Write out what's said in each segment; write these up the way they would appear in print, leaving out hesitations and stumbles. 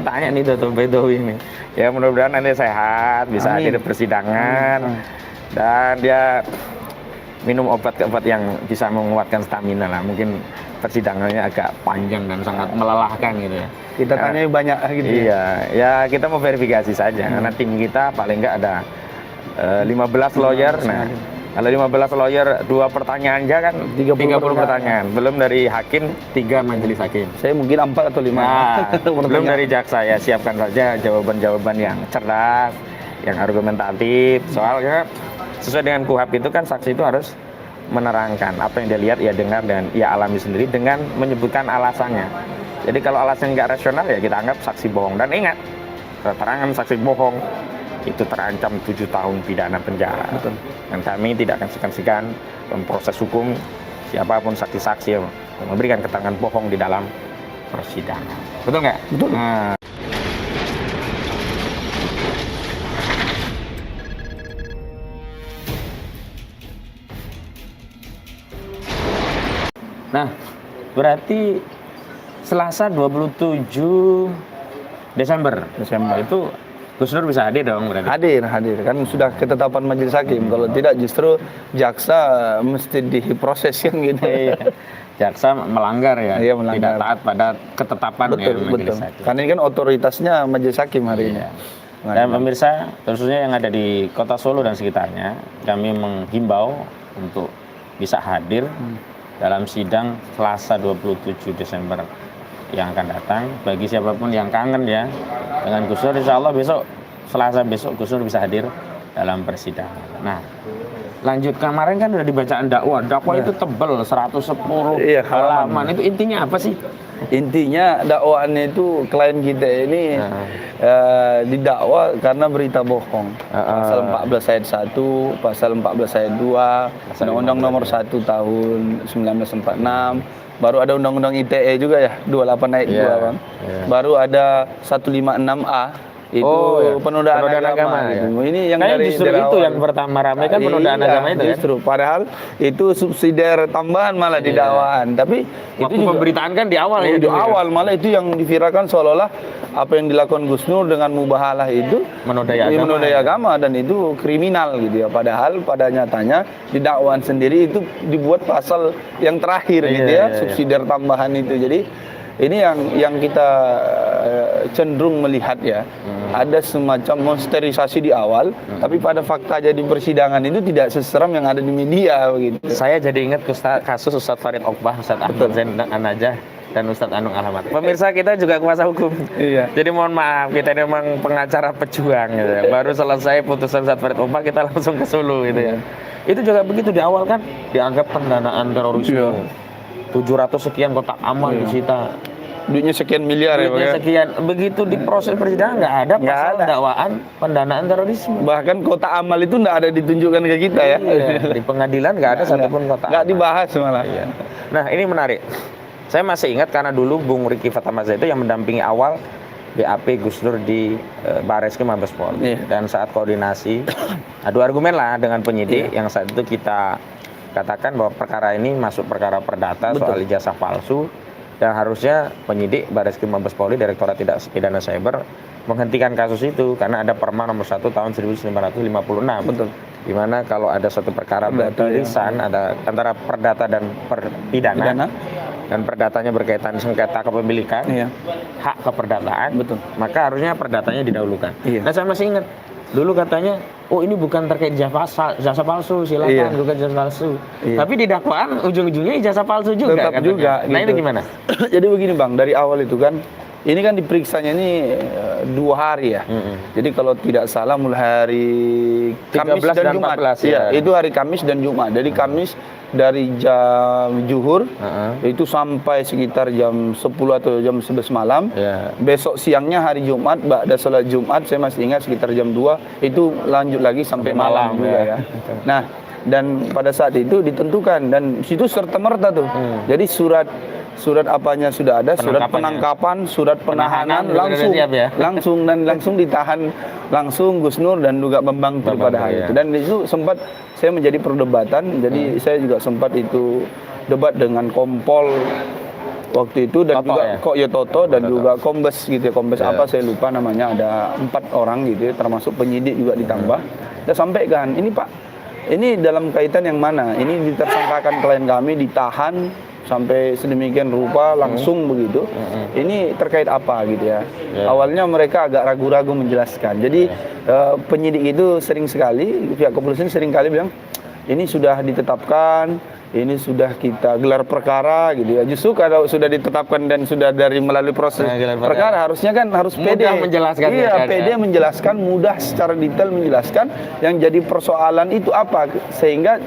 Tanya nih Dr. Bedowi ini. Ya mudah-mudahan nanti sehat, bisa hadir di persidangan. Dan dia minum obat-obat yang bisa menguatkan stamina lah. Mungkin persidangannya agak panjang dan sangat melelahkan gitu ya. Kita tanya banyak gitu. Iya, ya kita mau verifikasi saja karena tim kita paling enggak ada 15 lawyer. Nah, kalau 15 lawyer 2 pertanyaan aja kan 30 pertanyaan. Belum dari hakim 3 majelis hakim. Saya mungkin 4 atau 5. Nah, belum dari jaksa ya, siapkan saja jawaban-jawaban yang cerdas, yang argumentatif. Soalnya sesuai dengan KUHAP itu kan saksi itu harus menerangkan apa yang dia lihat, ia dengar dan ia alami sendiri dengan menyebutkan alasannya. Jadi kalau alasannya nggak rasional ya kita anggap saksi bohong. Dan ingat, keterangan saksi bohong itu terancam 7 tahun pidana penjara. Betul. Dan kami tidak akan segan-segan memproses hukum siapapun saksi-saksi yang memberikan keterangan bohong di dalam persidangan. Betul nggak? Betul. Nah. Nah, berarti Selasa 27 Desember itu Gus Nur bisa hadir dong berarti? Hadir. Kan sudah ketetapan majelis hakim. Kalau tidak justru jaksa mesti diproses kan gitu. Iya. Jaksa melanggar ya, iya, melanggar. Tidak taat pada ketetapan ya majelis hakim. Karena ini kan otoritasnya majelis hakim hari ini. Dan pemirsa, khususnya yang ada di Kota Solo dan sekitarnya, kami menghimbau untuk bisa hadir dalam sidang Selasa 27 Desember yang akan datang. Bagi siapapun yang kangen ya dengan Gus Nur, insya Allah besok Selasa besok Gus Nur bisa hadir dalam persidangan. Nah, lanjut kemarin kan udah dibacaan dakwah itu tebel 110 halaman. Itu intinya apa sih? Intinya dakwaannya itu klien kita ini didakwa karena berita bohong. Pasal 14 ayat 1, pasal 14 ayat 2, Undang-Undang nomor 1 tahun 1946, baru ada Undang-Undang ITE juga ya, 28 ayat 2 Bang. Baru ada 156A itu penodaan agama. Ya. Ini yang kayak dari justru itu yang pertama ramai kan penodaan agama itu justru kan? Padahal itu subsidiar tambahan malah di dakwaan. Tapi waktu itu pemberitaan kan di awal ya. Di awal malah itu yang diviralkan seolah-olah apa yang dilakukan Gus Nur dengan mubahalah itu menodai agama dan itu kriminal gitu ya. Padahal pada nyatanya di dakwaan sendiri itu dibuat pasal yang terakhir gitu ya, subsidiar tambahan itu. Jadi ini yang kita cenderung melihat ya, ada semacam monsterisasi di awal, tapi pada fakta jadi persidangan itu tidak seseram yang ada di media begitu. Saya jadi ingat kasus Ustadz Farid Okbah, Ustadz Ahmad Zain An-Najah dan Ustadz Anung Alhamad. Pemirsa kita juga kuasa hukum. Iya. Jadi mohon maaf, kita ini memang pengacara pejuang gitu ya. Baru selesai putusan Ustadz Farid Okbah kita langsung ke Solo gitu ya. Itu juga begitu di awal kan dianggap pendanaan terorisme. 700 sekian kotak amal disita. Duitnya sekian miliar ya. Sekian. Begitu di proses persidangan nggak ada pasal dakwaan pendanaan terorisme. Bahkan kotak amal itu nggak ada ditunjukkan ke kita ya. Iya. Di pengadilan nggak ada satupun kotak. Nggak dibahas malah. Iya. Nah ini menarik. Saya masih ingat karena dulu Bung Riki Fatamazah itu yang mendampingi awal BAP Gus Nur di Bareskrim Mabes Polri. Dan saat koordinasi adu argumen lah dengan penyidik yang saat itu kita katakan bahwa perkara ini masuk perkara perdata soal ijazah palsu. Dan harusnya penyidik Bareskrim Mabes Polri Direktorat Tindak Pidana Cyber menghentikan kasus itu karena ada Perma nomor 1 tahun 1956. Betul. Di mana kalau ada suatu perkara beririsan ada antara perdata dan pidana. Dan perdatanya berkaitan sengketa kepemilikan, hak keperdataan, maka harusnya perdatanya didahulukan. Nah saya masih ingat dulu katanya, oh ini bukan terkait jasa palsu, silakan bukan jasa palsu. Tapi di dakwaan ujung-ujungnya jasa palsu juga. Tetap juga. Nah itu gimana? Jadi begini Bang, dari awal itu kan, ini kan diperiksanya ini 2 hari ya. Jadi kalau tidak salah mulai hari Kamis dan Jumat. 14, ya. Itu hari Kamis dan Jumat. Jadi Kamis dari jam zuhur itu sampai sekitar jam 10 atau jam 11 malam. Besok siangnya hari Jumat, ba'da salat Jumat saya masih ingat sekitar jam 2 itu lanjut lagi sampai malam juga ya. Nah, dan pada saat itu ditentukan dan situ serta-merta tuh. Jadi surat apanya sudah ada, surat penangkapan, surat penahanan langsung ditahan langsung Gus Nur dan juga Bambang pada hari itu. Dan itu sempat saya menjadi perdebatan, jadi saya juga sempat itu debat dengan Kompol waktu itu, dan Toto, juga ya? kok ya Toto, dan Toto. juga Kombes gitu ya, Kombes apa saya lupa namanya, ada 4 orang gitu ya, termasuk penyidik juga ditambah. Kita sampaikan, ini Pak, ini dalam kaitan yang mana? Ini ditersangkakan klien kami ditahan sampai sedemikian rupa langsung begitu. Ini terkait apa gitu ya? Awalnya mereka agak ragu-ragu menjelaskan. Jadi penyidik itu sering sekali, pihak kepolisian sering kali bilang ini sudah ditetapkan, ini sudah kita gelar perkara gitu ya. Justru kalau sudah ditetapkan dan sudah dari melalui proses perkara, harusnya kan harus pede menjelaskan. Iya, pede menjelaskan, mudah secara detail menjelaskan yang jadi persoalan itu apa, sehingga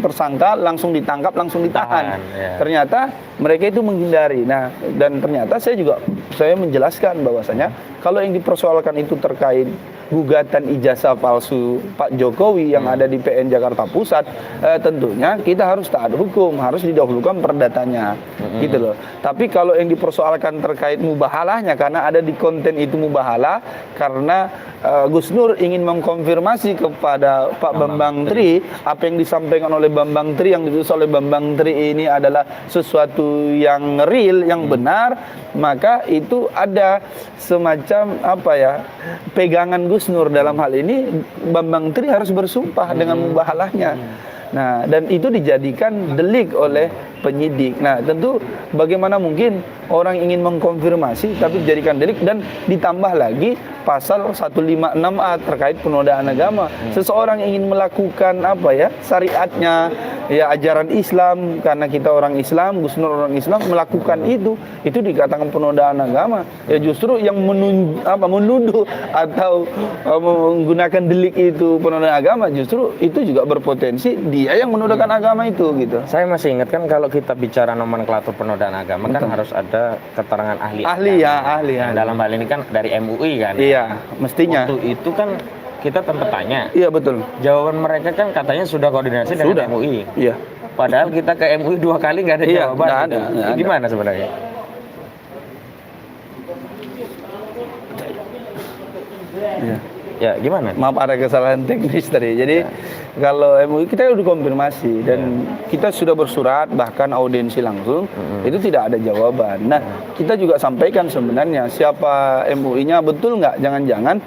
tersangka langsung ditangkap, langsung ditahan. Ternyata mereka itu menghindari. Nah, dan ternyata saya menjelaskan bahwasanya kalau yang dipersoalkan itu terkait gugatan ijazah palsu Pak Jokowi yang ada di PN Jakarta Pusat, tentunya kita harus taat hukum, harus didahulukan perdatanya, gitu loh. Tapi kalau yang dipersoalkan terkait mubahalahnya, karena ada di konten itu mubahalah, karena Gus Nur ingin mengkonfirmasi kepada Pak Bambang Tri apa yang disampaikan oleh Bambang Tri, yang ditulis oleh Bambang Tri ini adalah sesuatu yang real, yang benar, maka itu ada semacam apa ya, pegangan Gus Nur dalam hal ini. Bambang Tri harus bersumpah dengan mubahalahnya. Nah, dan itu dijadikan delik oleh penyidik. Nah, tentu bagaimana mungkin orang ingin mengkonfirmasi tapi dijadikan delik, dan ditambah lagi pasal 156A terkait penodaan agama. Seseorang ingin melakukan apa ya, syariatnya, ya ajaran Islam, karena kita orang Islam, Gus Nur orang Islam, melakukan itu dikatakan penodaan agama. Ya justru yang menuduh atau menggunakan delik itu penodaan agama, justru itu juga berpotensi dia yang menodaikan agama itu gitu. Saya masih ingat kan, kalau kita bicara nomenklatur penodaan agama kan harus ada keterangan ahli. Ahli ya. Dalam hal ini kan dari MUI kan. Iya, mestinya. Waktu itu kan kita tempat tanya. Iya, betul. Jawaban mereka kan katanya sudah koordinasi dengan MUI. Iya. Padahal kita ke MUI 2 kali nggak ada jawaban. Nggak ada. Gimana sebenarnya? Iya. Ya gimana? Maaf, ada kesalahan teknis tadi. Jadi kalau MUI kita udah konfirmasi dan kita sudah bersurat, bahkan audiensi langsung, itu tidak ada jawaban. Nah, kita juga sampaikan sebenarnya siapa MUI-nya, betul nggak? Jangan-jangan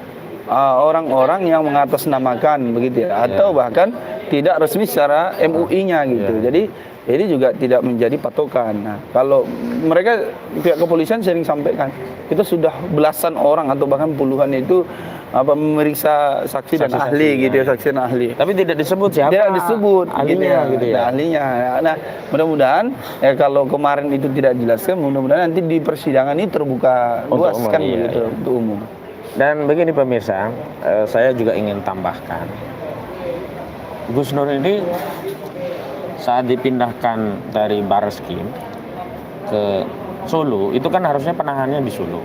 orang-orang yang mengatasnamakan begitu ya, atau bahkan tidak resmi secara MUI-nya gitu. Jadi ini juga tidak menjadi patokan. Nah, kalau mereka pihak kepolisian sering sampaikan, kita sudah belasan orang atau bahkan puluhan itu memeriksa saksi dan ahli gitu ya, saksi dan ahli. Tapi tidak disebut siapa? Tidak disebut ahlinya gitu ya. Ahlinya. Nah, mudah-mudahan kalau kemarin itu tidak dijelaskan, mudah-mudahan nanti di persidangan ini terbuka luas kan begitu untuk umum. Dan begini pemirsa, saya juga ingin tambahkan, Gus Nur ini saat dipindahkan dari Barreskrim ke Solo, itu kan harusnya penahanannya di Solo.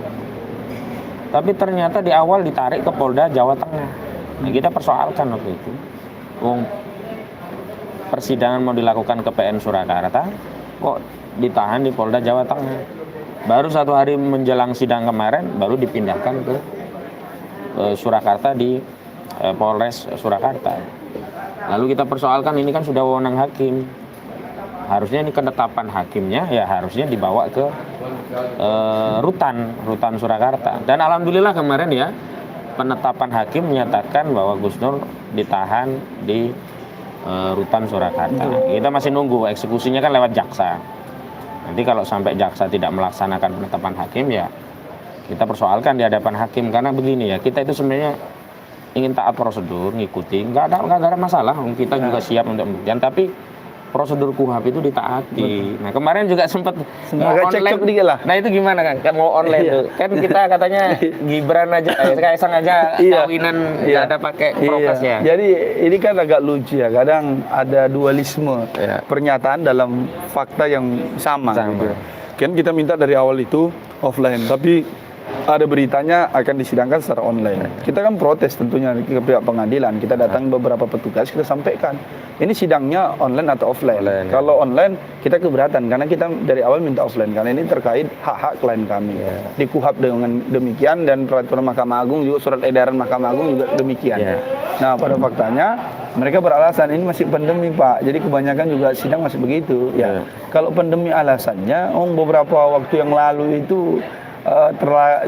Tapi ternyata di awal ditarik ke Polda Jawa Tengah. Nah, kita persoalkan waktu itu. Persidangan mau dilakukan ke PN Surakarta, kok ditahan di Polda Jawa Tengah. Baru 1 hari menjelang sidang kemarin, baru dipindahkan ke Surakarta di Polres Surakarta. Lalu kita persoalkan, ini kan sudah wewenang hakim. Harusnya ini ketetapan hakimnya ya harusnya dibawa ke rutan Surakarta. Dan alhamdulillah kemarin ya, penetapan hakim menyatakan bahwa Gus Nur ditahan di rutan Surakarta. Kita masih nunggu, eksekusinya kan lewat jaksa. Nanti kalau sampai jaksa tidak melaksanakan penetapan hakim, ya kita persoalkan di hadapan hakim. Karena begini ya, kita itu sebenarnya ingin taat prosedur, ngikuti, nggak ada masalah. Kita juga siap untuk pembuktian, tapi prosedur KUHAP itu ditaati. Nah, kemarin juga sempat cekcok dikit lah. Nah, itu gimana kan? Kan mau online tuh. Kan kita katanya Gibran aja, Kaisang aja kawinan nggak ada pakai prokes ya. Jadi ini kan agak lucu ya. Kadang ada dualisme pernyataan dalam fakta yang sama. Gitu. Kan kita minta dari awal itu offline, tapi ada beritanya akan disidangkan secara online. Kita kan protes tentunya ke pihak pengadilan. Kita datang beberapa petugas, kita sampaikan ini sidangnya online atau offline. Kalau online kita keberatan karena kita dari awal minta offline karena ini terkait hak-hak klien kami. Di KUHAP dengan demikian, dan peraturan Mahkamah Agung juga, surat edaran Mahkamah Agung juga demikian. Nah, pada faktanya Mereka beralasan ini masih pandemi Pak, jadi kebanyakan juga sidang masih begitu. Ya, kalau pandemi alasannya, beberapa waktu yang lalu itu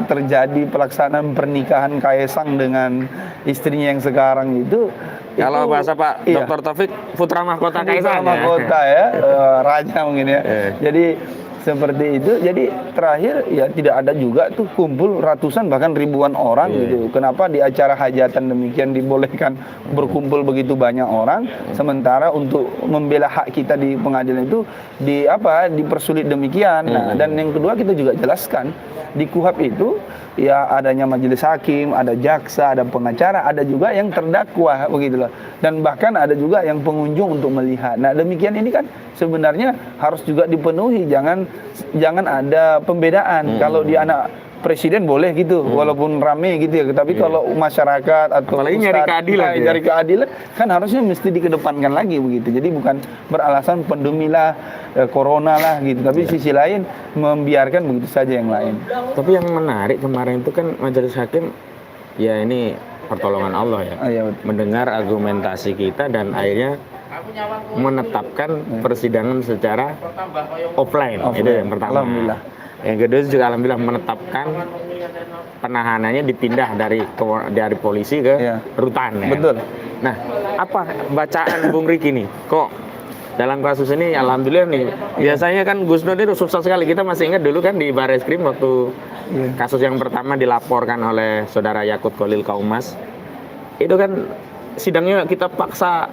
terjadi pelaksanaan pernikahan Kaisang dengan istrinya yang sekarang itu. Kalau bahasa Pak Dr. Taufik, putra mahkota Kaisang. Putra mahkota ya, raja mungkin ya. Jadi seperti itu. Jadi terakhir ya tidak ada juga tuh kumpul ratusan bahkan ribuan orang gitu. Kenapa di acara hajatan demikian dibolehkan berkumpul begitu banyak orang, sementara untuk membela hak kita di pengadilan itu dipersulit demikian. Nah, dan yang kedua kita juga jelaskan di KUHP itu ya adanya majelis hakim, ada jaksa, ada pengacara, ada juga yang terdakwa begitulah. Dan bahkan ada juga yang pengunjung untuk melihat. Nah, demikian ini kan sebenarnya harus juga dipenuhi, jangan ada pembedaan. Kalau di anak presiden boleh gitu, walaupun rame gitu ya. Tapi kalau masyarakat atau apalagi nyari keadilan, kan harusnya mesti dikedepankan lagi begitu. Jadi bukan beralasan pandemi lah, corona lah gitu. Tapi sisi lain membiarkan begitu saja yang lain. Tapi yang menarik kemarin itu kan majelis hakim, ya ini pertolongan Allah ya, mendengar argumentasi kita dan akhirnya menetapkan persidangan secara offline. Itu yang pertama. Alhamdulillah. Yang kedua juga alhamdulillah menetapkan penahanannya dipindah dari polisi ke rutan. Ya. Betul. Nah, apa bacaan Bung Riki nih? Kok dalam kasus ini alhamdulillah nih, biasanya kan Gus Nur itu sukses sekali. Kita masih ingat dulu kan di Barreskrim waktu kasus yang pertama dilaporkan oleh saudara Yakut Khalil Kaumas. Itu kan sidangnya kita paksa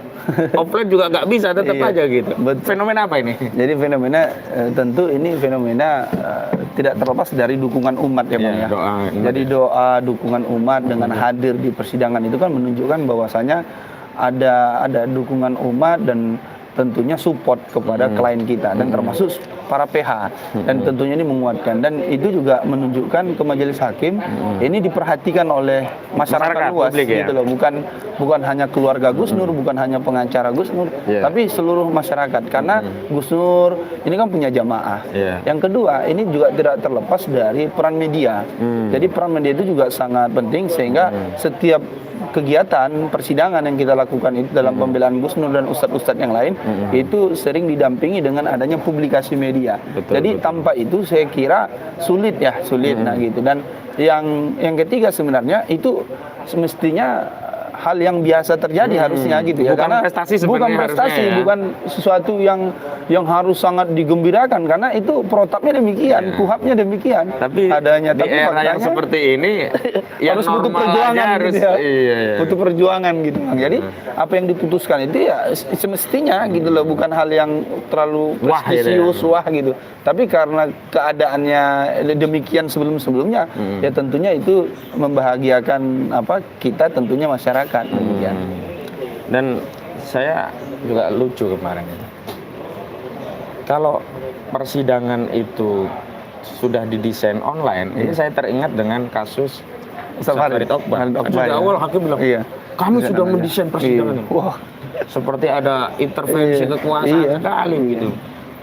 offline juga nggak bisa, tetap aja gitu. Betul. Fenomena apa ini? Jadi fenomena tentu ini fenomena tidak terlepas dari dukungan umat ya Bang ya. Jadi doa dukungan umat dengan hadir di persidangan itu kan menunjukkan bahwasanya ada dukungan umat dan tentunya support kepada klien kita dan termasuk para PH dan tentunya ini menguatkan dan itu juga menunjukkan ke majelis hakim ini diperhatikan oleh masyarakat luas gitu loh, bukan hanya keluarga Gus Nur, bukan hanya pengacara Gus Nur, tapi seluruh masyarakat karena Gus Nur ini kan punya jamaah. Yang kedua ini juga tidak terlepas dari peran media. Jadi peran media itu juga sangat penting sehingga setiap kegiatan persidangan yang kita lakukan itu dalam pembelaan Gus Nur dan ustadz-ustadz yang lain itu sering didampingi dengan adanya publikasi media. Jadi tanpa itu saya kira sulit. Nah gitu. Dan yang ketiga sebenarnya itu semestinya hal yang biasa terjadi harusnya gitu ya, bukan prestasi bukan sesuatu yang harus sangat digembirakan karena itu protapnya demikian, KUHP-nya demikian. Tapi era yang seperti ini yang harus butuh perjuangan harus, gitu ya. Butuh perjuangan gitu Bang. Jadi apa yang diputuskan itu ya semestinya gitu loh, bukan hal yang terlalu prestisius gitu. Tapi karena keadaannya demikian sebelum-sebelumnya ya tentunya itu membahagiakan kita tentunya masyarakat. Dan saya juga lucu kemarin kalau persidangan itu sudah didesain online. Ini saya teringat dengan kasus Farid Okbar. Sejak awal hakim bilang kami sudah mendesain persidangan ini. Wah, seperti ada intervensi kekuasaan sekali gitu.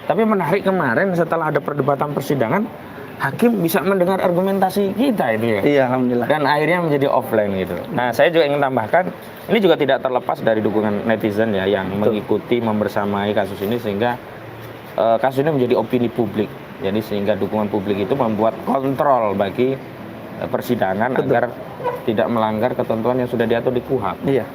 Tapi menarik kemarin setelah ada perdebatan persidangan, hakim bisa mendengar argumentasi kita itu ya. Iya, alhamdulillah. Dan akhirnya menjadi offline gitu. Nah, saya juga ingin tambahkan, ini juga tidak terlepas dari dukungan netizen ya yang mengikuti, membersamai kasus ini sehingga kasus ini menjadi opini publik. Jadi sehingga dukungan publik itu membuat kontrol bagi persidangan agar tidak melanggar ketentuan yang sudah diatur di KUHP. Iya.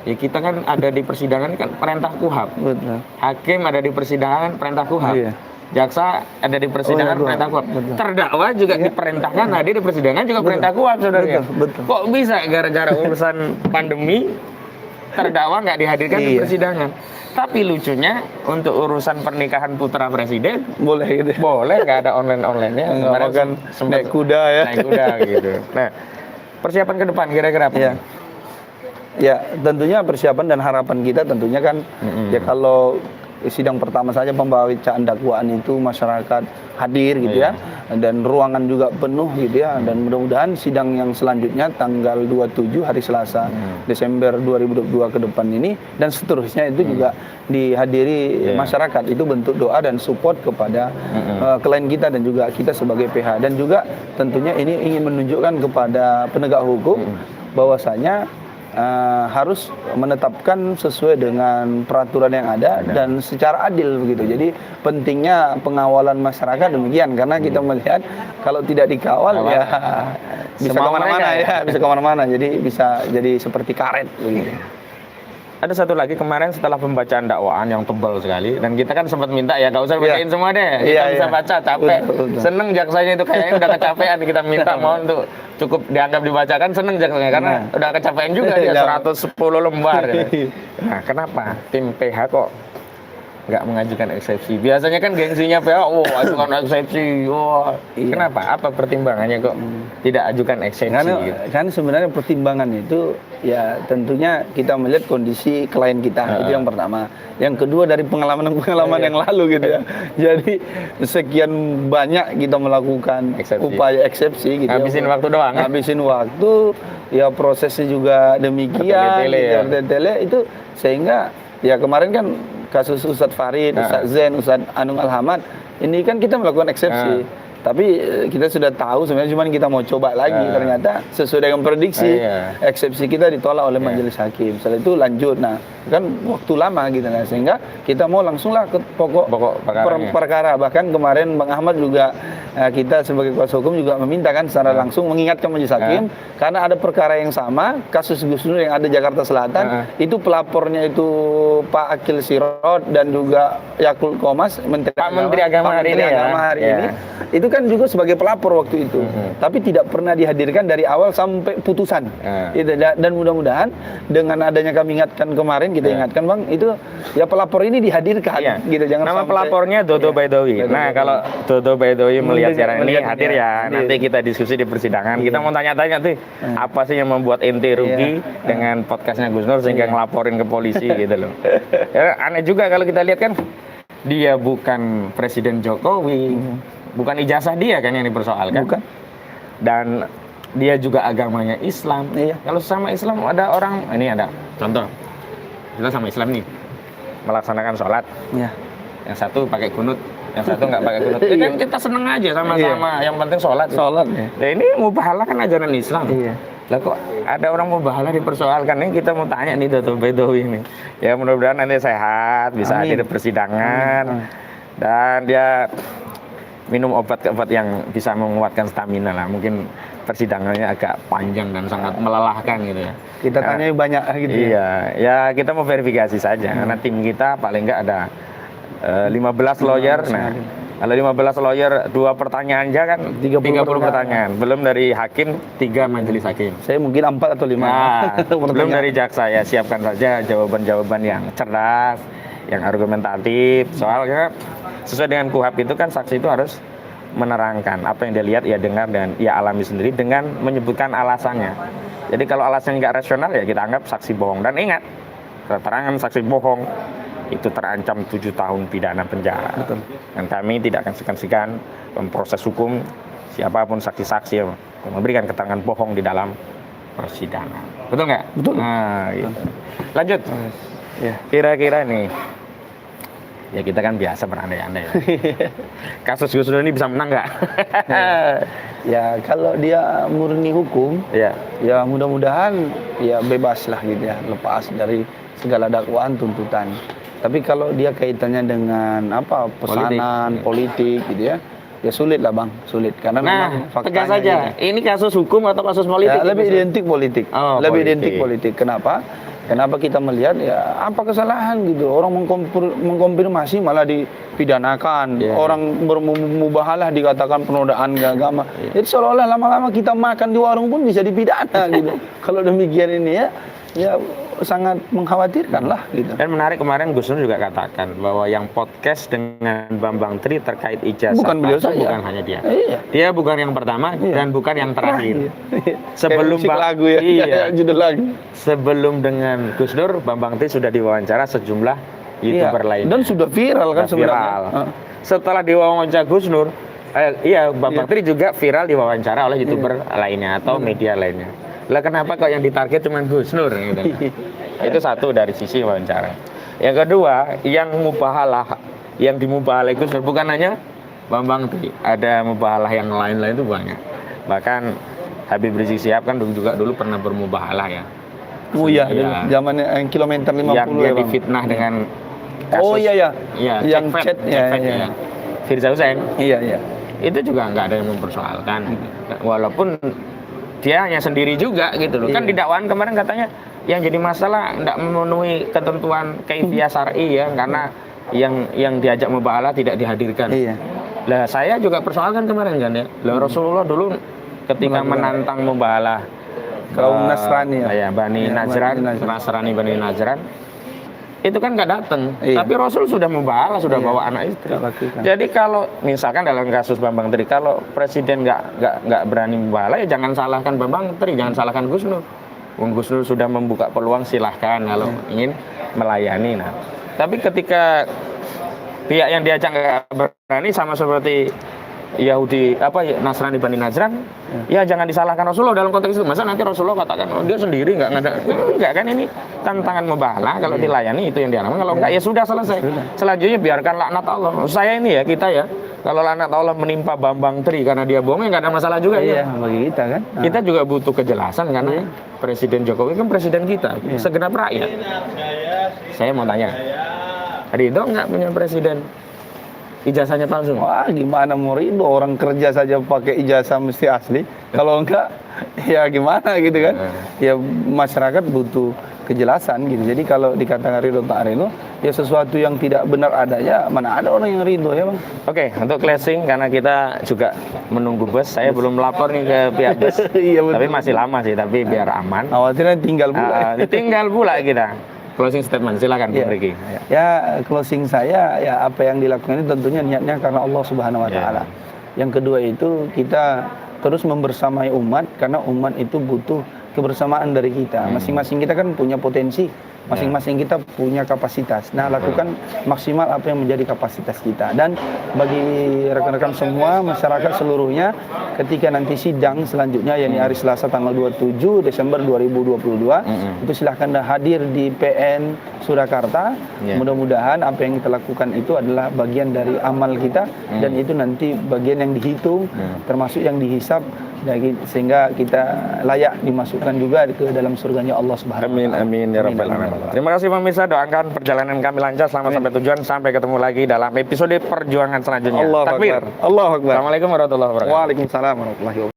Ya kita kan ada di persidangan kan perintah KUHP. Betul. Hakim ada di persidangan perintah KUHP. Iya. Jaksa ada di persidangan perintah KUHP. Terdakwa juga diperintahkan hadir di persidangan juga perintah KUHP, saudara. Betul. Kok bisa gara-gara urusan pandemi terdakwa nggak dihadirkan di persidangan? Tapi lucunya untuk urusan pernikahan putra presiden boleh gitu. Boleh, nggak ada online-onlinenya. Kemarin kan naik kuda ya. Naik kuda gitu. Nah, persiapan ke depan kira-kira apa? Ya, tentunya persiapan dan harapan kita tentunya kan ya kalau sidang pertama saja pembacaan dakwaan itu masyarakat hadir gitu ya, dan ruangan juga penuh gitu ya, dan mudah-mudahan sidang yang selanjutnya tanggal 27 hari Selasa Desember 2022 ke depan ini dan seterusnya itu juga dihadiri masyarakat. Itu bentuk doa dan support kepada klien kita dan juga kita sebagai PH, dan juga tentunya ini ingin menunjukkan kepada penegak hukum bahwasanya harus menetapkan sesuai dengan peraturan yang ada dan secara adil begitu. Jadi pentingnya pengawalan masyarakat demikian, karena kita melihat kalau tidak dikawal ya bisa kemana-mana ya, bisa kemana-mana. Jadi bisa jadi seperti karet begitu. Ada satu lagi kemarin setelah pembacaan dakwaan yang tebal sekali, dan kita kan sempat minta ya gak usah bacain semua deh, kita bisa baca, capek. Betul. Seneng jaksanya itu kayaknya udah kecapean, kita minta mohon untuk cukup dianggap dibacakan, seneng jaksanya karena udah kecapean juga dia 110 lembar. Nah, kenapa tim PH kok nggak mengajukan eksepsi? Biasanya kan gengsinya PH, ajukan eksepsi. Kenapa? Apa pertimbangannya kok tidak ajukan eksepsi? Kan sebenarnya pertimbangan itu ya tentunya kita melihat kondisi klien kita, itu yang pertama. Yang kedua dari pengalaman yang lalu gitu ya. Jadi sekian banyak kita melakukan upaya eksepsi gitu. Habisin waktu doang. Habisin waktu, ya prosesnya juga demikian, bertele-tele itu sehingga ya kemarin kan kasus Ustadz Farid, Ustadz Zain, Ustadz Anung Alhamad, ini kan kita melakukan eksepsi. Tapi kita sudah tahu sebenarnya, cuma kita mau coba lagi. Ternyata sesuai dengan prediksi, eksepsi kita ditolak oleh majelis hakim. Setelah itu lanjut. Nah, kan waktu lama gitu. Nah, sehingga kita mau langsunglah ke pokok perkara. Bahkan kemarin Bang Ahmad juga, kita sebagai kuasa hukum juga meminta kan secara langsung mengingatkan majelis hakim, karena ada perkara yang sama, kasus Gus Nur yang ada Jakarta Selatan, itu pelapornya itu Pak Akil Sirot dan juga Yakul Komas, Menteri Agama hari ini. Itu kan juga sebagai pelapor waktu itu, tapi tidak pernah dihadirkan dari awal sampai putusan. Dan mudah-mudahan dengan adanya kami ingatkan kemarin, kita ingatkan Bang, itu ya pelapor ini dihadirkan. Gitu, jangan nama sampai, pelapornya Dodo Baidowi. Nah, kalau Dodo Baidowi melihat siaran ini hadir ya, nanti kita diskusi di persidangan. Kita mau tanya-tanya tuh, apa sih yang membuat ente rugi dengan podcastnya Gus Nur sehingga ngelaporin ke polisi gitu loh. Ya, aneh juga kalau kita lihat kan, dia bukan Presiden Jokowi. Bukan ijazah dia kan yang dipersoalkan. Bukan. Dan dia juga agamanya Islam. Kalau sama Islam ada orang, ini ada contoh. Kita sama Islam nih, melaksanakan sholat. Yang satu pakai kunut, yang satu nggak pakai kunut. Kan kita seneng aja sama-sama. Yang penting sholat. Nah, ini mubahalah kan ajaran Islam. Lah kok ada orang mubahalah dipersoalkan? Ini kita mau tanya nih Dodo Baidowi ini. Ya mudah-mudahan nanti sehat, bisa hadir di persidangan. Dan dia minum obat-obat yang bisa menguatkan stamina lah. Mungkin persidangannya agak panjang dan sangat melelahkan gitu ya. Kita tanya banyak gitu. Iya, ya kita mau verifikasi saja karena tim kita paling enggak ada 15 lawyer. Nah, kalau 15 lawyer 2 pertanyaan aja kan 30 pertanyaan. Belum dari hakim 3 majelis hakim. Saya mungkin 4 atau 5. Nah, belum dari jaksa ya, siapkan saja jawaban-jawaban yang cerdas, yang argumentatif. Soalnya sesuai dengan KUHP itu kan saksi itu harus menerangkan apa yang dia lihat, ia dengar, dan ia alami sendiri dengan menyebutkan alasannya. Jadi kalau alasannya nggak rasional ya kita anggap saksi bohong. Dan ingat, keterangan saksi bohong itu terancam 7 tahun pidana penjara. Betul. Dan kami tidak akan segan-segan memproses hukum siapapun saksi-saksi yang memberikan keterangan bohong di dalam persidangan. Betul nggak? Betul. Nah, gitu. Lanjut. Kira-kira nih, ya kita kan biasa berandai-andai ya. Kasus Gus Nur ini bisa menang nggak? Ya kalau dia murni hukum, ya mudah-mudahan ya bebas lah gitu ya, lepas dari segala dakwaan tuntutan. Tapi kalau dia kaitannya dengan apa pesanan politik gitu ya, ya sulit lah Bang, sulit karena memang faktanya tegas saja. gitu. Ini kasus hukum atau kasus politik? Ya, lebih identik politik. Lebih identik politik. Kenapa kita melihat ya apa kesalahan gitu, orang mengkonfirmasi malah dipidanakan, orang bermubahalah dikatakan penodaan agama. Jadi seolah-olah lama-lama kita makan di warung pun bisa dipidana gitu. Kalau demikian ini ya sangat mengkhawatirkan lah gitu. Dan menarik kemarin Gus Nur juga katakan bahwa yang podcast dengan Bambang Tri terkait ijazah bukan beliau saja, bukan hanya dia. Dia bukan yang pertama dan bukan yang terakhir. Sebelum lagu ya, judul lagu. Sebelum dengan Gus Nur, Bambang Tri sudah diwawancara sejumlah YouTuber lain. Dan sudah viral kan sebenarnya. Setelah diwawancara Gus Nur, Bambang Tri juga viral diwawancara oleh YouTuber lainnya atau media lainnya. Lah kenapa kok yang ditarget cuma Gus Nur gitu. Itu satu dari sisi wawancara. Yang kedua, yang dimubahalah Gus Nur bukan hanya Bambang Tri, ada mubahalah yang lain-lain itu banyak. Bahkan Habib Rizik Syihab kan juga dulu pernah bermubahalah ya. Oh iya, zaman kilometer 50 yang dia ya, Bang. difitnah dengan kasus. Oh iya. Iya, Yang chat ya. Firza Hussein. Iya. Itu juga nggak ada yang mempersoalkan. Walaupun dia hanya sendiri juga gitu loh. Kan di dakwaan kemarin katanya yang jadi masalah nggak memenuhi ketentuan kaifiyah syar'i ya, karena yang diajak mubahalah tidak dihadirkan. Iya. Lah saya juga persoalkan kemarin kan ya. Lah Rasulullah dulu ketika menantang mubahalah kaum Nasrani ya, Bani Najran, Nasrani Bani Najran, itu kan nggak datang. Tapi Rasul sudah mubahalah, sudah bawa anak istri. Jadi kalau misalkan dalam kasus Bambang Tri, kalau presiden nggak berani mubahalah, ya jangan salahkan Bambang Tri, jangan salahkan Gus Nur. Gus Nur sudah membuka peluang, silahkan kalau ingin melayani. Nah, tapi ketika pihak yang diajak nggak berani, sama seperti Yahudi Nasrani Bani Najran, ya jangan disalahkan Rasulullah dalam konteks itu. Masa nanti Rasulullah katakan dia sendiri enggak kan, ini tantangan mubahalah, kalau dilayani itu yang diharapkan, kalau enggak ya sudah selesai. Selanjutnya biarkan laknat Allah. Saya ini ya, kita ya, kalau laknat Allah menimpa Bambang Tri karena dia bohong, enggak ada masalah juga ya. Bagi kita kan. Kita juga butuh kejelasan karena Presiden Jokowi kan presiden kita, segenap rakyat. Saya mau tanya, ridho enggak punya presiden ijazahnya palsu? Wah, gimana mau ridho, orang kerja saja pakai ijazah mesti asli. Kalau enggak, ya gimana gitu kan? Ya masyarakat butuh kejelasan gitu. Jadi kalau dikatakan ridho tak ridho, ya sesuatu yang tidak benar adanya, mana ada orang yang ridho ya, Bang? Oke, untuk closing karena kita juga menunggu bus, saya belum melapor nih ke pihak bus. Iya, betul. Tapi masih lama sih, tapi biar aman. Khawatirnya tinggal pula. Tinggal pula kita. Closing statement, silakan Bung Riki. Ya, closing saya ya apa yang dilakukan ini tentunya niatnya karena Allah Subhanahu wa taala. Yang kedua itu kita terus membersamai umat karena umat itu butuh kebersamaan dari kita. Masing-masing kita kan punya potensi, masing-masing kita punya kapasitas. Nah, lakukan maksimal apa yang menjadi kapasitas kita. Dan bagi rekan-rekan semua, masyarakat seluruhnya, ketika nanti sidang selanjutnya, yakni hari Selasa tanggal 27 Desember 2022, itu silahkan hadir di PN Surakarta. Mudah-mudahan apa yang kita lakukan itu adalah bagian dari amal kita, dan itu nanti bagian yang dihitung, termasuk yang dihisab, sehingga kita layak dimasukkan juga ke dalam surganya Allah Subhanahu wa taala. Amin ya rabbal alamin. Terima kasih pemirsa, doakan perjalanan kami lancar selamat sampai tujuan, sampai ketemu lagi dalam episode perjuangan selanjutnya. Allahu Akbar. Allahu Akbar. Assalamualaikum warahmatullahi wabarakatuh. Waalaikumsalam warahmatullahi wabarakatuh.